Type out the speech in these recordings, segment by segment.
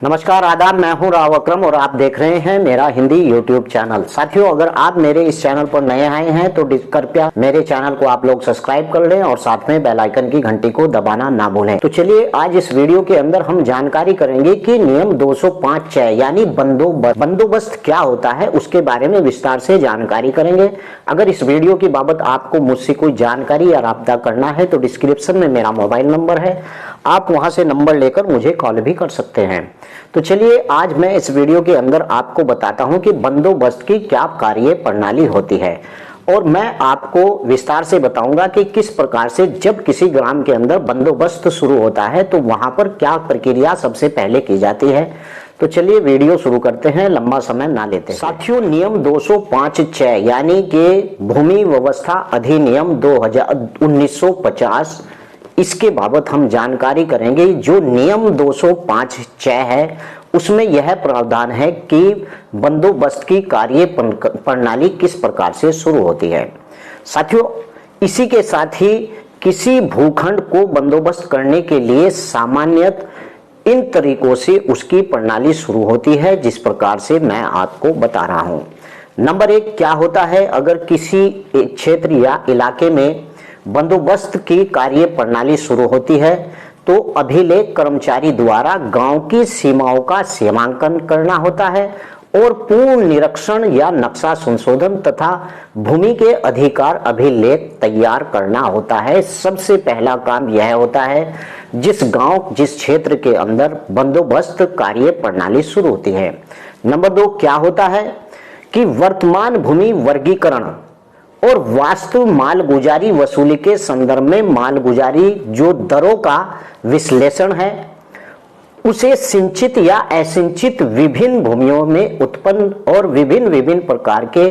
नमस्कार आदाब, मैं हूं राव अकरम और आप देख रहे हैं मेरा हिंदी यूट्यूब चैनल। साथियों, अगर आप मेरे इस चैनल पर नए आए हैं तो कृपया मेरे चैनल को आप लोग सब्सक्राइब कर लें और साथ में बेल आइकन की घंटी को दबाना ना भूलें। तो चलिए आज इस वीडियो के अंदर हम जानकारी करेंगे कि नियम 205 यानी बंदोबस्त क्या होता है, उसके बारे में विस्तार से जानकारी करेंगे। अगर इस वीडियो की बाबत आपको मुझसे कोई जानकारी या राब्ता करना है तो डिस्क्रिप्शन में मेरा मोबाइल नंबर है, आप वहां से नंबर लेकर मुझे कॉल भी कर सकते हैं। तो चलिए आज मैं इस वीडियो के अंदर आपको बताता हूं कि बंदोबस्त की क्या कार्य प्रणाली होती है और मैं आपको विस्तार से बताऊंगा कि किस प्रकार से जब किसी ग्राम के अंदर बंदोबस्त शुरू होता है तो वहां पर क्या प्रक्रिया सबसे पहले की जाती है। तो चलिए वीडियो शुरू करते हैं, लंबा समय ना लेते। साथियों, नियम 205 यानी कि भूमि व्यवस्था अधिनियम 1950, इसके बाबत हम जानकारी करेंगे। जो नियम 205 है उसमें यह प्रावधान है कि बंदोबस्त की कार्य प्रणाली किस प्रकार से शुरू होती है। साथियों, इसी के साथ ही किसी भूखंड को बंदोबस्त करने के लिए सामान्यतः इन तरीकों से उसकी प्रणाली शुरू होती है जिस प्रकार से मैं आपको बता रहा हूं। नंबर 1 क्या होता है, अगर किसी क्षेत्र या इलाके में बंदोबस्त की कार्य प्रणाली शुरू होती है तो अभिलेख कर्मचारी द्वारा गांव की सीमाओं का सीमांकन करना होता है और पूर्ण निरीक्षण या नक्शा संशोधन तथा भूमि के अधिकार अभिलेख तैयार करना होता है। सबसे पहला काम यह होता है जिस क्षेत्र के अंदर बंदोबस्त कार्य प्रणाली शुरू होती है। नंबर 2 क्या होता है कि वर्तमान भूमि वर्गीकरण और वास्तु मालगुजारी वसूली के संदर्भ में मालगुजारी जो दरों का विश्लेषण है उसे सिंचित या असिंचित विभिन्न भूमियों में उत्पन्न और विभिन्न प्रकार के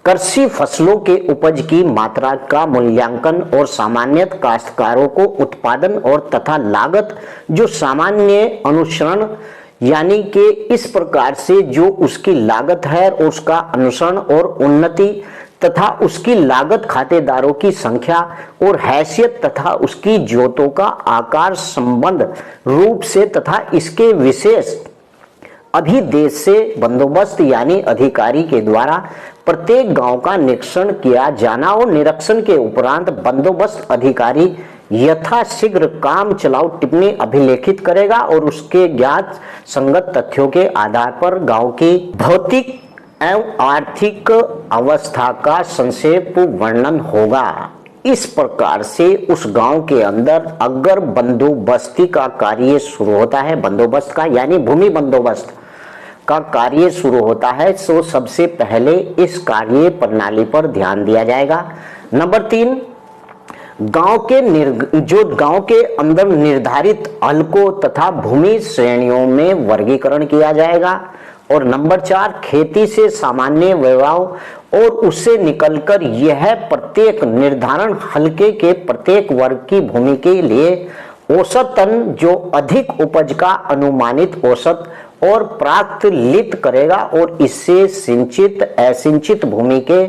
कृषि फसलों के उपज की मात्रा का मूल्यांकन और सामान्यतः काश्तकारों को उत्पादन और तथा लागत जो सामान्य अनुसरण यानी कि इस प्रकार से जो उसकी लागत है और उसका अनुसरण और उन्नति तथा उसकी लागत खातेदारों की संख्या और हैसियत तथा उसकी जोतों का आकार संबंध रूप से तथा इसके विशेष अभिदेश से बंदोबस्त यानी अधिकारी के द्वारा प्रत्येक गांव का निरीक्षण किया जाना और निरीक्षण के उपरांत बंदोबस्त अधिकारी यथाशीघ्र काम चलाऊ टिप्पणी अभिलेखित करेगा और उसके ज्ञात संगत तथ्यों के आधार पर गांव की भौतिक एवं आर्थिक अवस्था का संक्षेप वर्णन होगा। इस प्रकार से उस गांव के अंदर अगर बंदोबस्ती का कार्य शुरू होता है, बंदोबस्त का यानी भूमि बंदोबस्त का कार्य शुरू होता है तो सबसे पहले इस कार्य प्रणाली पर ध्यान दिया जाएगा। नंबर 3 गांव के अंदर निर्धारित हलकों तथा भूमि श्रेणियों में वर्गीकरण किया जाएगा। और नंबर 4 खेती से सामान्य व्यवहार और उससे निकलकर यह प्रत्येक निर्धारण हलके के प्रत्येक वर्ग की भूमि के लिए औसतन जो अधिक उपज का अनुमानित औसत और प्राप्त लित करेगा और इससे सिंचित असिंचित भूमि के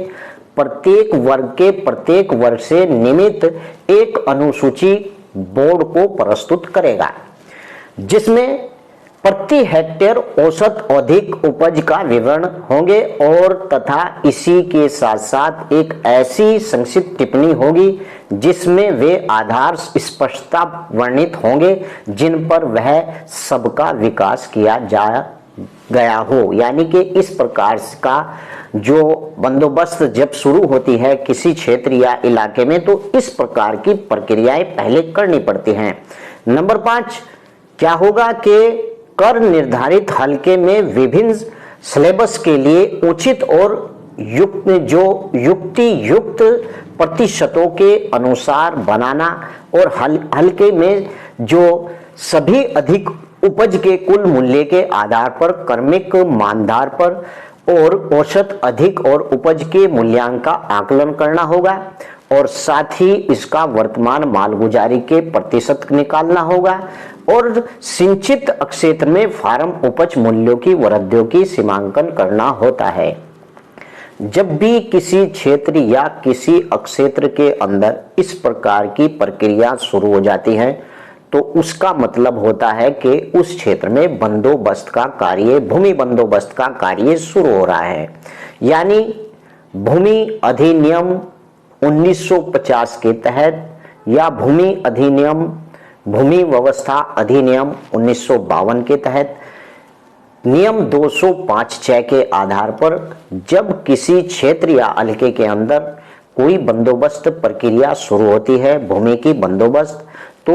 प्रत्येक वर्ग से निमित्त एक अनुसूची बोर्ड को प्रस्तुत करेगा जिसमें प्रति हेक्टेयर औसत अधिक उपज का विवरण होंगे और तथा इसी के साथ साथ एक ऐसी संक्षिप्त टिप्पणी होगी जिसमें वे आधार स्पष्टता वर्णित होंगे जिन पर वह सबका विकास किया जा गया हो। यानी कि इस प्रकार का जो बंदोबस्त जब शुरू होती है किसी क्षेत्र या इलाके में तो इस प्रकार की प्रक्रियाएं पहले करनी पड़ती हैं। नंबर 5 क्या होगा कि कर निर्धारित हलके में विभिन्न सिलेबस के लिए उचित और युक्ति युक्त प्रतिशतों के अनुसार बनाना और हलके में जो सभी अधिक उपज के कुल मूल्य के आधार पर क्रमिक मानदंड पर और औसत अधिक और उपज के मूल्यांकन का आकलन करना होगा और साथ ही इसका वर्तमान मालगुजारी के प्रतिशत निकालना होगा और सिंचित क्षेत्र में फार्म उपज मूल्यों की वृद्धियों की सीमांकन करना होता है। जब भी किसी क्षेत्र या किसी क्षेत्र के अंदर इस प्रकार की प्रक्रिया शुरू हो जाती है तो उसका मतलब होता है कि उस क्षेत्र में बंदोबस्त का कार्य, भूमि बंदोबस्त का कार्य शुरू हो रहा है। यानी भूमि अधिनियम 1950 के तहत या भूमि अधिनियम, भूमि व्यवस्था अधिनियम 1952 के तहत नियम 205(6) के आधार पर जब किसी क्षेत्र या हल्के के अंदर कोई बंदोबस्त प्रक्रिया शुरू होती है, भूमि की बंदोबस्त, तो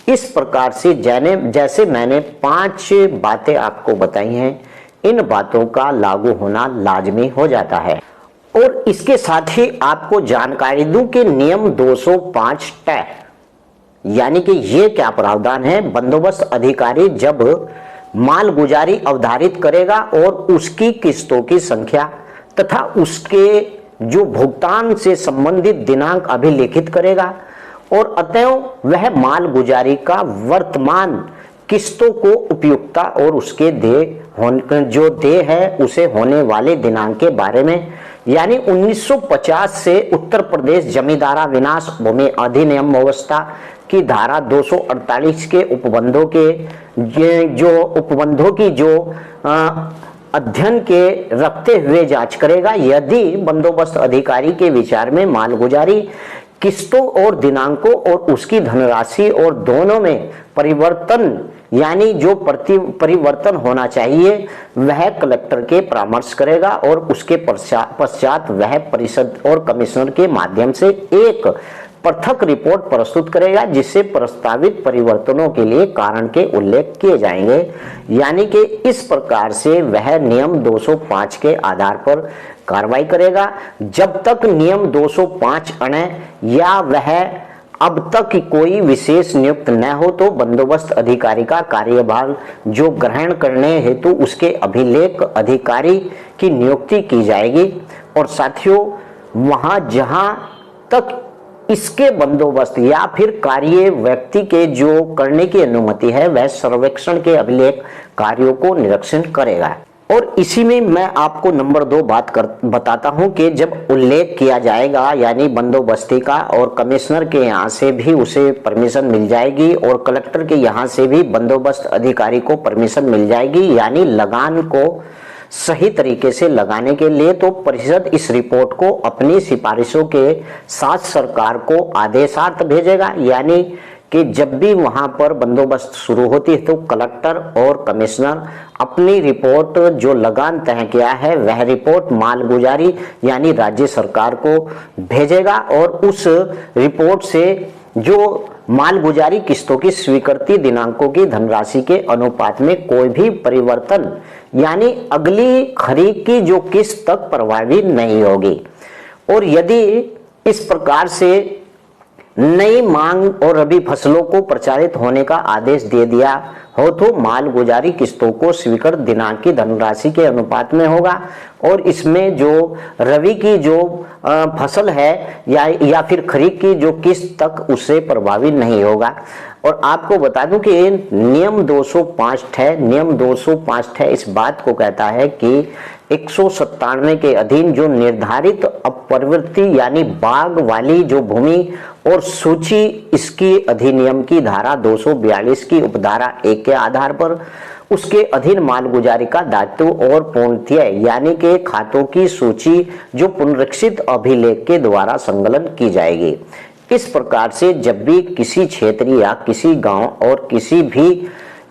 इस प्रकार से जैसे मैंने 5 बातें आपको बताई हैं, इन बातों का लागू होना लाजमी हो जाता है। और इसके साथ ही आपको जानकारी दूं कि नियम 205(ट) यानी कि ये क्या प्रावधान है, बंदोबस्त अधिकारी जब मालगुजारी अवधारित करेगा और उसकी किस्तों की संख्या तथा उसके जो भुगतान से संबंधित दिनांक अभिलेखित करेगा और अतएव वह मालगुजारी का वर्तमान किस्तों को उपयुक्तता और उसके जो देय है उसे होने वाले दिनांक के बारे में, यानी 1950 से उत्तर प्रदेश जमींदारा विनाश भूमि अधिनियम व्यवस्था की धारा 248 के उपबंधों की जो अध्ययन के रखते हुए जांच करेगा। यदि बंदोबस्त अधिकारी के विचार में मालगुजारी किस्तों और दिनांकों और उसकी धनराशि और दोनों में परिवर्तन, यानी जो परिवर्तन होना चाहिए, वह कलेक्टर के परामर्श करेगा और उसके पश्चात वह परिषद और कमिश्नर के माध्यम से एक पृथक रिपोर्ट प्रस्तुत करेगा जिससे प्रस्तावित परिवर्तनों के लिए कारण के उल्लेख किए जाएंगे। यानी कि इस प्रकार से वह नियम 205 के आधार पर कार्रवाई करेगा। जब तक नियम 205 अणे या वह अब तक कोई विशेष नियुक्त न हो तो बंदोबस्त अधिकारी का कार्यभार जो ग्रहण करने हेतु उसके अभिलेख अधिकारी की नियुक्ति की जाएगी। और साथियों, वहां जहां तक इसके बंदोबस्त या फिर कार्य व्यक्ति के जो करने की अनुमति है, वह सर्वेक्षण के अभिलेख कार्यों को निरीक्षण करेगा। और इसी में मैं आपको नंबर 2 बताता हूं कि जब उल्लेख किया जाएगा, यानी बंदोबस्ती का, और कमिश्नर के यहाँ से भी उसे परमिशन मिल जाएगी और कलेक्टर के यहाँ से भी बंदोबस्त अधिकारी को परमिशन मिल जाएगी, यानी लगान को सही तरीके से लगाने के लिए, तो परिषद इस रिपोर्ट को अपनी सिफारिशों के साथ सरकार को आदेशार्थ भेजेगा। यानी कि जब भी वहां पर बंदोबस्त शुरू होती है तो कलेक्टर और कमिश्नर अपनी रिपोर्ट जो लगान तय किया है वह रिपोर्ट मालगुजारी यानी राज्य सरकार को भेजेगा और उस रिपोर्ट से जो मालगुजारी किस्तों की स्वीकृति दिनांकों की धनराशि के अनुपात में कोई भी परिवर्तन, यानी अगली खरीद की जो किस्त तक प्रभावित नहीं होगी। और यदि इस प्रकार से नई मांग और रबी फसलों को प्रचारित होने का आदेश दे दिया हो तो मालगुजारी किस्तों को स्वीकृत दिनांक की धनराशि के अनुपात में होगा और इसमें जो रबी की जो फसल है या फिर खरीफ की जो किस्त तक उससे प्रभावित नहीं होगा। और आपको बता दूं कि नियम 205 है, नियम 205 है इस बात को कहता है कि 197 के अधीन जो निर्धारित अपप्रवृत्ति यानी बाग वाली जो भूमि और सूची, इसकी अधिनियम की धारा 242 की उपधारा 1 के आधार पर उसके अधीन मालगुजारी का दायित्व और पूर्णतः यानी कि खातों की सूची जो पुनरीक्षित अभिलेख के द्वारा संकलन की जाएगी। इस प्रकार से जब भी किसी क्षेत्र या किसी गांव और किसी भी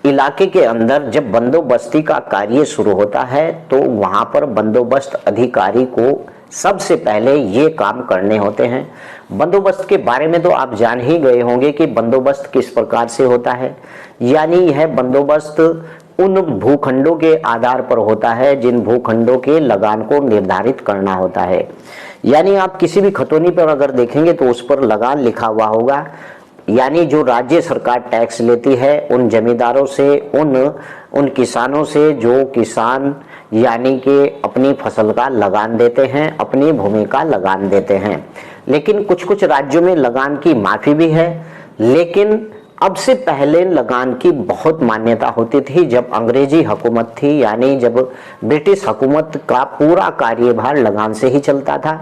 इलाके के अंदर जब बंदोबस्ती का कार्य शुरू होता है तो वहां पर बंदोबस्त अधिकारी को सबसे पहले ये काम करने होते हैं। बंदोबस्त के बारे में तो आप जान ही गए होंगे कि बंदोबस्त किस प्रकार से होता है, यानी यह बंदोबस्त उन भूखंडों के आधार पर होता है जिन भूखंडों के लगान को निर्धारित करना होता है। यानी आप किसी भी खतौनी पर अगर देखेंगे तो उस पर लगान लिखा हुआ होगा, यानी जो राज्य सरकार टैक्स लेती है उन जमींदारों से, उन किसानों से जो किसान यानी कि अपनी फसल का लगान देते हैं, अपनी भूमि का लगान देते हैं। लेकिन कुछ कुछ राज्यों में लगान की माफी भी है, लेकिन अब से पहले लगान की बहुत मान्यता होती थी जब अंग्रेजी हुकूमत थी, यानी जब ब्रिटिश हुकूमत का पूरा कार्यभार लगान से ही चलता था।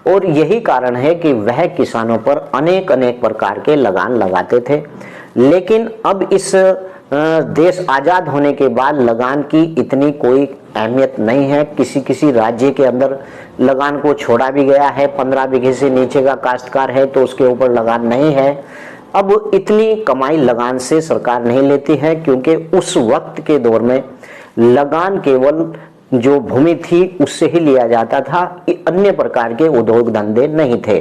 और यही कारण है कि वह किसानों पर अनेक प्रकार के लगान लगाते थे। लेकिन अब इस देश आज़ाद होने के बाद लगान की इतनी कोई अहमियत नहीं है। किसी किसी राज्य के अंदर लगान को छोड़ा भी गया है, 15 बीघे से नीचे का काश्तकार है तो उसके ऊपर लगान नहीं है। अब इतनी कमाई लगान से सरकार नहीं लेती है, क्योंकि उस वक्त के दौर में लगान केवल जो भूमि थी उससे ही लिया जाता था, अन्य प्रकार के उद्योग धंधे नहीं थे।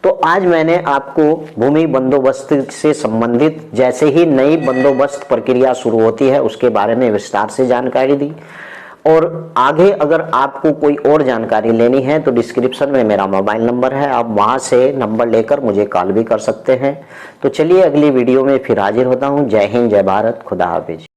तो आज मैंने आपको भूमि बंदोबस्त से संबंधित जैसे ही नई बंदोबस्त प्रक्रिया शुरू होती है उसके बारे में विस्तार से जानकारी दी। और आगे अगर आपको कोई और जानकारी लेनी है तो डिस्क्रिप्शन में मेरा मोबाइल नंबर है, आप वहां से नंबर लेकर मुझे कॉल भी कर सकते हैं। तो चलिए अगली वीडियो में फिर हाजिर होता हूं। जय हिंद, जय भारत, खुदा हाफिज।